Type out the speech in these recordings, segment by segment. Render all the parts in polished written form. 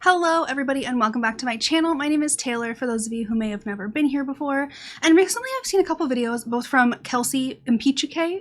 Hello everybody and welcome back to my channel. My name is Taylor, for those of you who may have never been here before. And recently I've seen a couple videos, both from Kelsey Impeachike,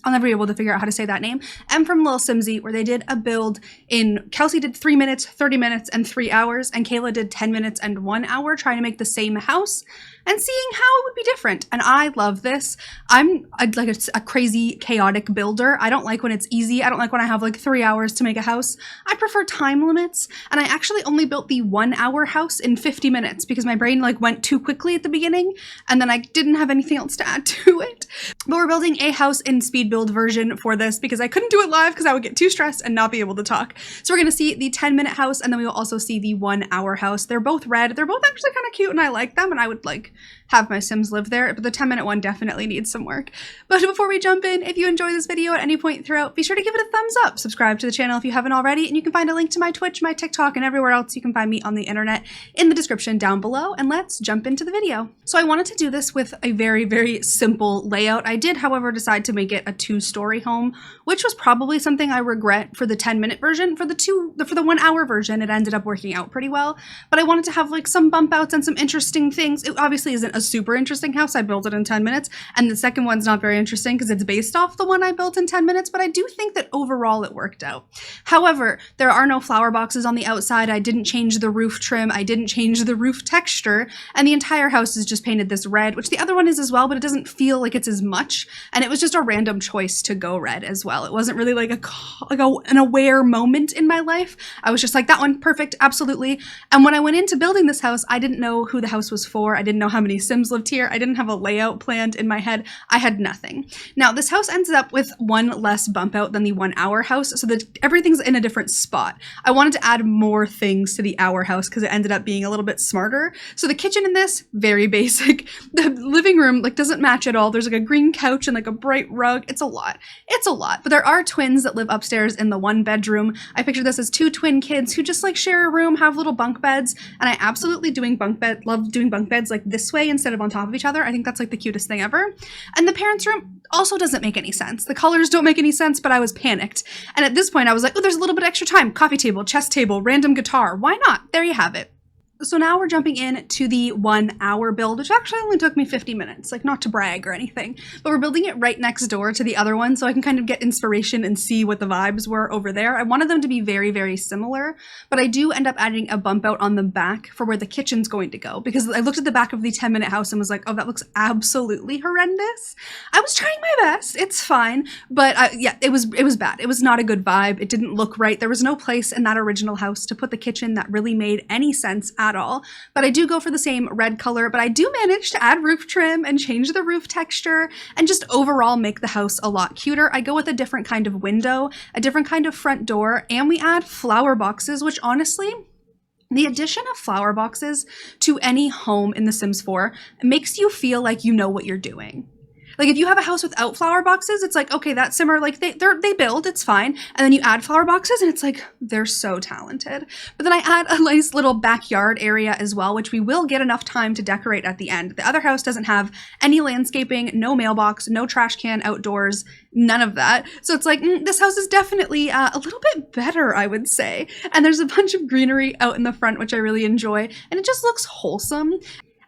I'll never be able to figure out how to say that name, and from Lil Simsy, where they did a build in, Kelsey did 3 minutes, 30 minutes, and 3 hours, and Kayla did 10 minutes and 1 hour, trying to make the same house and seeing how it would be different. And I love this. I'm like a crazy chaotic builder. I don't like when it's easy. I don't like when I have like 3 hours to make a house. I prefer time limits, and I actually only built the 1 hour house in 50 minutes because my brain like went too quickly at the beginning and then I didn't have anything else to add to it. But we're building a house in speed build version for this because I couldn't do it live because I would get too stressed and not be able to talk. So we're gonna see the 10-minute house and then we will also see the 1 hour house. They're both red. They're both actually kind of cute and I like them and I would like have my Sims live there, but the 10-minute one definitely needs some work. But before we jump in, if you enjoy this video at any point throughout, be sure to give it a thumbs up, subscribe to the channel if you haven't already, and you can find a link to my Twitch, my TikTok, and everywhere else you can find me on the internet in the description down below, and let's jump into the video. So I wanted to do this with a very, very simple layout. I did, however, decide to make it a 2-story home, which was probably something I regret for the 10-minute version. For the 1 hour version, it ended up working out pretty well, but I wanted to have like some bump outs and some interesting things. It obviously isn't a super interesting house. I built it in 10 minutes, and the second one's not very interesting because it's based off the one I built in 10 minutes, but I do think that overall it worked out. However, there are no flower boxes on the outside. I didn't change the roof trim. I didn't change the roof texture, and the entire house is just painted this red, which the other one is as well, but it doesn't feel like it's as much, and it was just a random choice to go red as well. It wasn't really like an aware moment in my life. I was just like, that one, perfect, absolutely. And when I went into building this house, I didn't know who the house was for. I didn't know how many Sims lived here. I didn't have a layout planned in my head. I had nothing. Now, this house ends up with one less bump out than the 1 hour house, so that everything's in a different spot. I wanted to add more things to the hour house because it ended up being a little bit smarter. So the kitchen in this, very basic. The living room like doesn't match at all. There's like a green couch and like a bright rug. It's a lot. It's a lot. But there are twins that live upstairs in the 1 bedroom. I picture this as 2 twin kids who just like share a room, have little bunk beds, and I absolutely love doing bunk beds like this way instead of on top of each other. I think that's like the cutest thing ever. And the parents' room also doesn't make any sense. The colors don't make any sense, but I was panicked. And at this point I was like, oh, there's a little bit extra time. Coffee table, chess table, random guitar. Why not? There you have it. So now we're jumping in to the 1 hour build, which actually only took me 50 minutes, like not to brag or anything, but we're building it right next door to the other one so I can kind of get inspiration and see what the vibes were over there. I wanted them to be very, very similar, but I do end up adding a bump out on the back for where the kitchen's going to go because I looked at the back of the 10-minute house and was like, oh, that looks absolutely horrendous. I was trying my best. It's fine, but yeah, it was bad. It was not a good vibe. It didn't look right. There was no place in that original house to put the kitchen that really made any sense at all. But I do go for the same red color, but I do manage to add roof trim and change the roof texture and just overall make the house a lot cuter. I go with a different kind of window, a different kind of front door, and we add flower boxes, which honestly, the addition of flower boxes to any home in The Sims 4 makes you feel like you know what you're doing. Like if you have a house without flower boxes, it's like, okay, that Simmer, like they build, it's fine. And then you add flower boxes and it's like, they're so talented. But then I add a nice little backyard area as well, which we will get enough time to decorate at the end. The other house doesn't have any landscaping, no mailbox, no trash can outdoors, none of that. So it's like, this house is definitely a little bit better, I would say. And there's a bunch of greenery out in the front, which I really enjoy. And it just looks wholesome.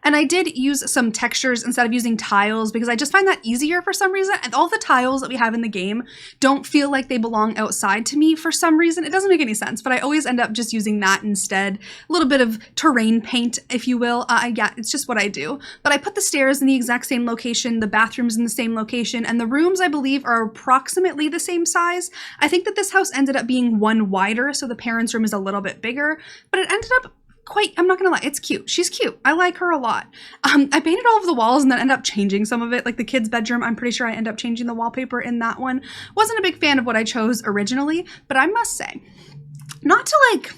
And I did use some textures instead of using tiles because I just find that easier for some reason. And all the tiles that we have in the game don't feel like they belong outside to me for some reason. It doesn't make any sense, but I always end up just using that instead. A little bit of terrain paint, if you will. Yeah, it's just what I do. But I put the stairs in the exact same location, the bathrooms in the same location, and the rooms, I believe, are approximately the same size. I think that this house ended up being 1 wider, so the parents' room is a little bit bigger, but it ended up I'm not gonna lie, it's cute. She's cute. I like her a lot. I painted all of the walls and then ended up changing some of it. Like the kids' bedroom, I'm pretty sure I ended up changing the wallpaper in that one. Wasn't a big fan of what I chose originally, but I must say, not to like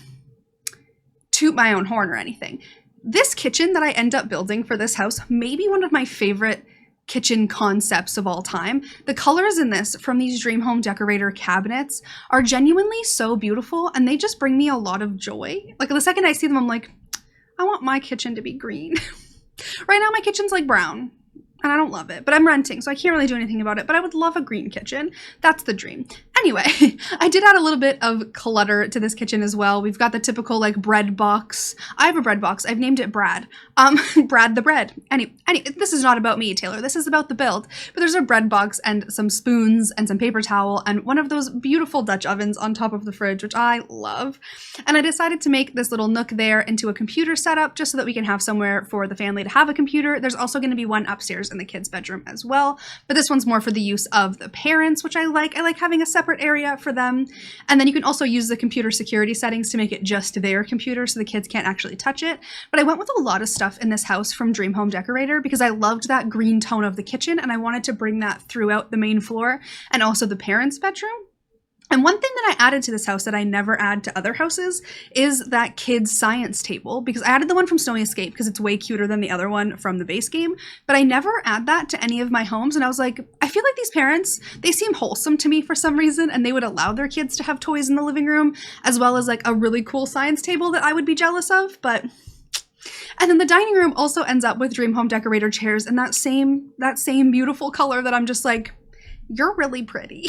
toot my own horn or anything, this kitchen that I end up building for this house may be one of my favorite kitchen concepts of all time. The colors in this from these Dream Home Decorator cabinets are genuinely so beautiful and they just bring me a lot of joy. Like the second I see them, I'm like, I want my kitchen to be green. Right now my kitchen's like brown and I don't love it, but I'm renting, so I can't really do anything about it, but I would love a green kitchen. That's the dream. Anyway, I did add a little bit of clutter to this kitchen as well. We've got the typical like bread box. I have a bread box. I've named it Brad. Brad the bread. This is not about me, Taylor. This is about the build. But there's a bread box and some spoons and some paper towel and one of those beautiful Dutch ovens on top of the fridge, which I love. And I decided to make this little nook there into a computer setup just so that we can have somewhere for the family to have a computer. There's also going to be one upstairs in the kids' bedroom as well. But this one's more for the use of the parents, which I like. I like having a separate area for them. And then you can also use the computer security settings to make it just their computer so the kids can't actually touch it. But I went with a lot of stuff in this house from Dream Home Decorator because I loved that green tone of the kitchen and I wanted to bring that throughout the main floor and also the parents' bedroom. And one thing that I added to this house that I never add to other houses is that kids science table, because I added the one from Sony Escape because it's way cuter than the other one from the base game, but I never add that to any of my homes. And I was like, I feel like these parents, they seem wholesome to me for some reason, and they would allow their kids to have toys in the living room, as well as like a really cool science table that I would be jealous of, but... And then the dining room also ends up with Dream Home Decorator chairs in that same beautiful color that I'm just like, you're really pretty.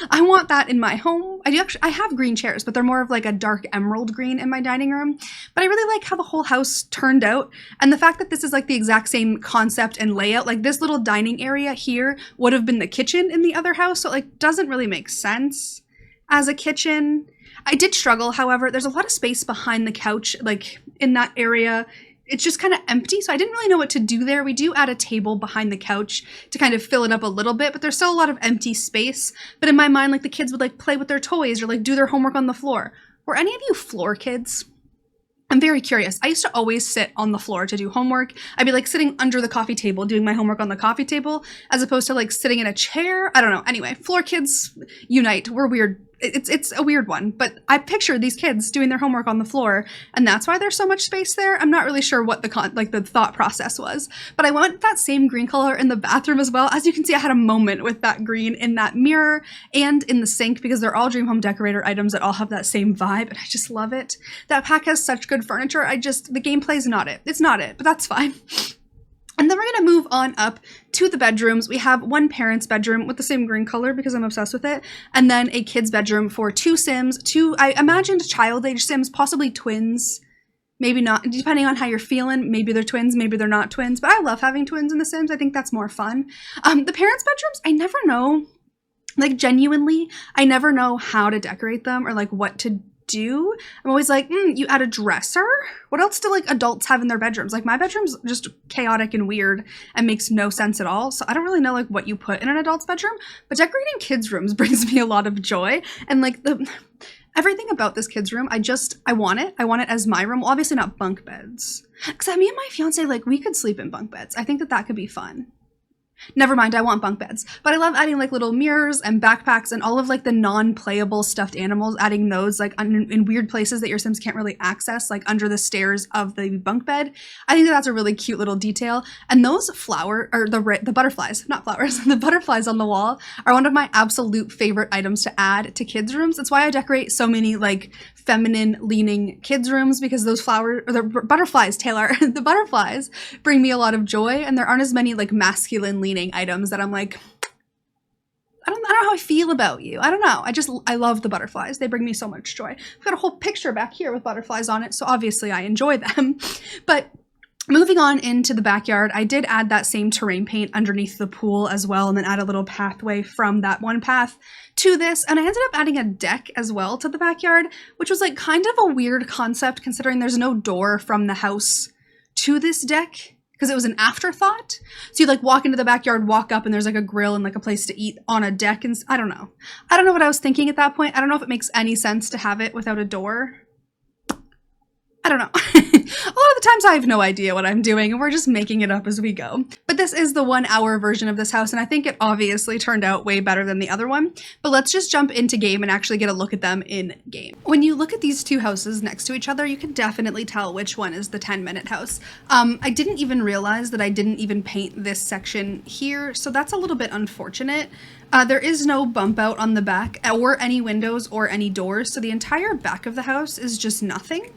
I want that in my home. I have green chairs, but they're more of like a dark emerald green in my dining room. But I really like how the whole house turned out. And the fact that this is like the exact same concept and layout, like this little dining area here would have been the kitchen in the other house. So it like doesn't really make sense as a kitchen. I did struggle, however. There's a lot of space behind the couch, like in that area. It's just kind of empty, so I didn't really know what to do there. We do add a table behind the couch to kind of fill it up a little bit, but there's still a lot of empty space. But in my mind, like the kids would like play with their toys or like do their homework on the floor. Were any of you floor kids? I'm very curious. I used to always sit on the floor to do homework. I'd be like sitting under the coffee table doing my homework on the coffee table as opposed to like sitting in a chair. I don't know. Anyway, floor kids unite. We're weird. It's a weird one, but I picture these kids doing their homework on the floor, and that's why there's so much space there. I'm not really sure what the thought process was, but I went that same green color in the bathroom as well. As you can see, I had a moment with that green in that mirror and in the sink because they're all Dream Home Decorator items that all have that same vibe, and I just love it. That pack has such good furniture. The gameplay's not it. It's not it, but that's fine. And then we're going to move on up to the bedrooms. We have one parent's bedroom with the same green color because I'm obsessed with it. And then a kid's bedroom for two Sims, I imagined child age Sims, possibly twins. Maybe not, depending on how you're feeling. Maybe they're twins, maybe they're not twins. But I love having twins in the Sims. I think that's more fun. The parents' bedrooms, I never know. Like genuinely, I never know how to decorate them or like what to do. I'm always like, you add a dresser? What else do like adults have in their bedrooms? Like my bedroom's just chaotic and weird and makes no sense at all. So I don't really know like what you put in an adult's bedroom, but decorating kids' rooms brings me a lot of joy. And like everything about this kids' room, I want it. I want it as my room. Well, obviously not bunk beds. Because me and my fiance, like we could sleep in bunk beds. I think that could be fun. Never mind, I want bunk beds. But I love adding like little mirrors and backpacks and all of like the non-playable stuffed animals, adding those like in weird places that your Sims can't really access, like under the stairs of the bunk bed. I think that's a really cute little detail. And those the butterflies, not flowers, the butterflies on the wall are one of my absolute favorite items to add to kids' rooms. That's why I decorate so many like feminine leaning kids' rooms, because those the butterflies, Taylor, the butterflies bring me a lot of joy, and there aren't as many like masculine leaning items that I'm like, I don't know how I feel about you. I don't know. I love the butterflies. They bring me so much joy. I've got a whole picture back here with butterflies on it, so obviously I enjoy them. But moving on into the backyard, I did add that same terrain paint underneath the pool as well, and then add a little pathway from that one path to this. And I ended up adding a deck as well to the backyard, which was like kind of a weird concept considering there's no door from the house to this deck, because it was an afterthought. So you like walk into the backyard, walk up, and there's like a grill and like a place to eat on a deck. And I don't know. I don't know what I was thinking at that point. I don't know if it makes any sense to have it without a door. I don't know. A lot of the times I have no idea what I'm doing and we're just making it up as we go. But this is the 1 hour version of this house, and I think it obviously turned out way better than the other one. But let's just jump into game and actually get a look at them in game. When you look at these two houses next to each other, you can definitely tell which one is the 10-minute house. I didn't even realize that I didn't even paint this section here, so that's a little bit unfortunate. There is no bump out on the back or any windows or any doors, so the entire back of the house is just nothing,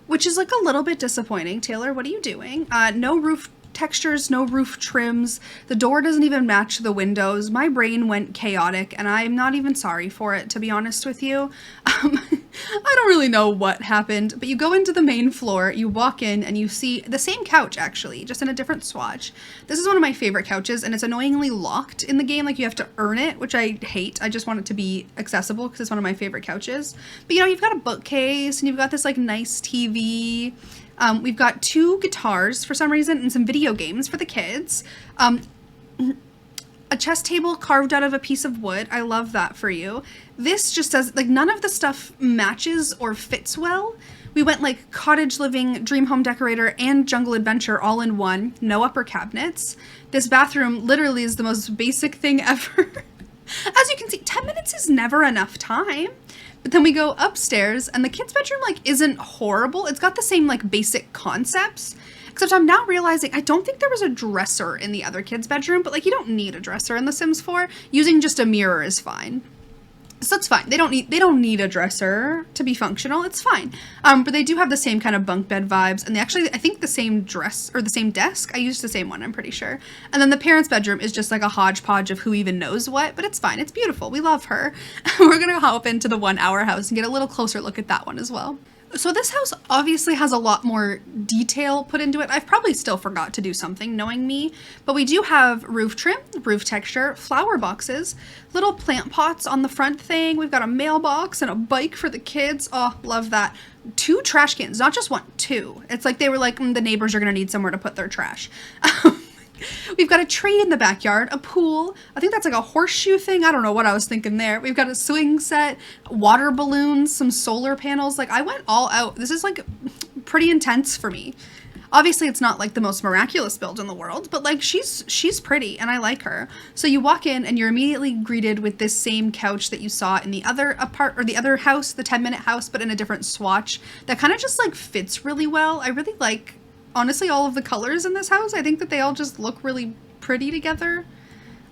which is like a little bit disappointing. Taylor, what are you doing? No roof textures, no roof trims. The door doesn't even match the windows. My brain went chaotic, and I'm not even sorry for it, to be honest with you. I don't really know what happened, but you go into the main floor, you walk in, and you see the same couch, actually, just in a different swatch. This is one of my favorite couches, and it's annoyingly locked in the game. Like, you have to earn it, which I hate. I just want it to be accessible because it's one of my favorite couches. But, you know, you've got a bookcase, and you've got this, like, nice TV. We've got 2 guitars for some reason, and some video games for the kids. A chess table carved out of a piece of wood. I love that for you. This just does, like, none of the stuff matches or fits well. We went like cottage living, dream home decorator, and jungle adventure all in one. No upper cabinets. This bathroom literally is the most basic thing ever. As you can see, 10 minutes is never enough time. But then we go upstairs, and the kids' bedroom, like, isn't horrible. It's got the same, like, basic concepts. Except I'm now realizing I don't think there was a dresser in the other kid's bedroom, but, like, you don't need a dresser in The Sims 4. Using just a mirror is fine. So it's fine. They don't need a dresser to be functional. It's fine. But they do have the same kind of bunk bed vibes, and they actually, I think, the same dress or the same desk. I used the same one, I'm pretty sure. And then the parents' bedroom is just like a hodgepodge of who even knows what, but it's fine. It's beautiful. We love her. We're gonna hop into the 1 hour house and get a little closer look at that one as well. So this house obviously has a lot more detail put into it. I've probably still forgot to do something, knowing me, but we do have roof trim, roof texture, flower boxes, little plant pots on the front thing. We've got a mailbox and a bike for the kids. Oh, love that. 2 trash cans, not just 1, 2. It's like they were like, the neighbors are gonna need somewhere to put their trash. We've got a tree in the backyard, a pool. I think that's like a horseshoe thing. I don't know what I was thinking there. We've got a swing set, water balloons, some solar panels. Like, I went all out. This is like pretty intense for me. Obviously, it's not like the most miraculous build in the world, but like she's pretty and I like her. So you walk in and you're immediately greeted with this same couch that you saw in the other the other house, the 10-minute house, but in a different swatch that kind of just like fits really well. I really like, honestly, all of the colors in this house. I think that they all just look really pretty together.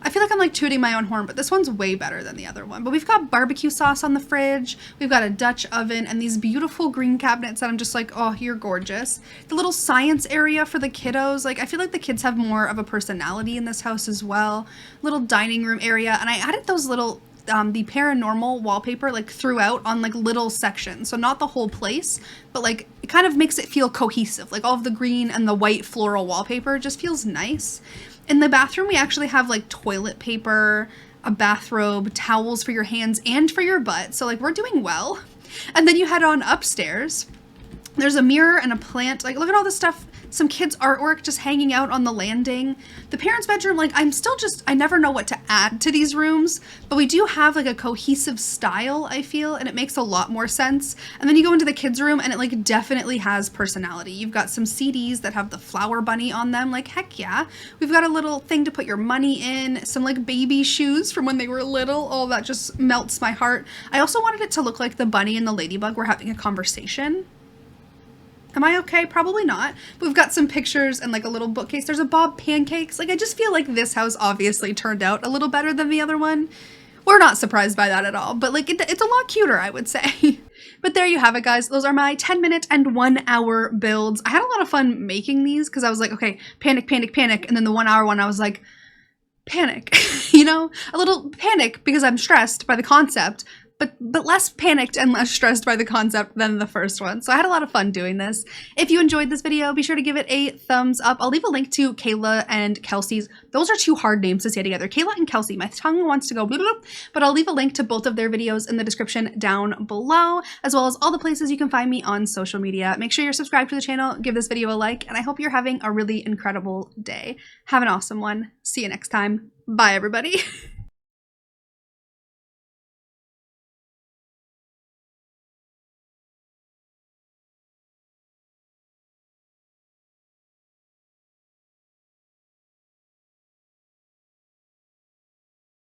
I feel like I'm like tooting my own horn, but this one's way better than the other one. But we've got barbecue sauce on the fridge. We've got a Dutch oven and these beautiful green cabinets that I'm just like, oh, you're gorgeous. The little science area for the kiddos. Like, I feel like the kids have more of a personality in this house as well. Little dining room area. And I added those little the paranormal wallpaper like throughout on like little sections, so not the whole place, but like it kind of makes it feel cohesive. Like all of the green and the white floral wallpaper just feels nice. In the bathroom we actually have like toilet paper, a bathrobe, towels for your hands and for your butt, so like we're doing well. And then you head on upstairs. There's a mirror and a plant. Like, look at all this stuff. Some kids' artwork just hanging out on the landing. The parents' bedroom, like, I never know what to add to these rooms, but we do have, like, a cohesive style, I feel, and it makes a lot more sense. And then you go into the kids' room, and it, like, definitely has personality. You've got some CDs that have the flower bunny on them. Like, heck yeah. We've got a little thing to put your money in. Some, like, baby shoes from when they were little. Oh, that just melts my heart. I also wanted it to look like the bunny and the ladybug were having a conversation. Am I okay? Probably not. But we've got some pictures and like a little bookcase. There's a Bob Pancakes. Like, I just feel like this house obviously turned out a little better than the other one. We're not surprised by that at all, but like it's a lot cuter, I would say. But there you have it, guys. Those are my 10-minute and 1 hour builds. I had a lot of fun making these because I was like, okay, panic, panic, panic. And then the 1 hour one, I was like, panic, you know, a little panic because I'm stressed by the concept, but less panicked and less stressed by the concept than the first one. So I had a lot of fun doing this. If you enjoyed this video, be sure to give it a thumbs up. I'll leave a link to Kayla and Kelsey's. Those are 2 hard names to say together. Kayla and Kelsey. My tongue wants to go blah, blah, blah, but I'll leave a link to both of their videos in the description down below, as well as all the places you can find me on social media. Make sure you're subscribed to the channel, give this video a like, and I hope you're having a really incredible day. Have an awesome one. See you next time. Bye, everybody.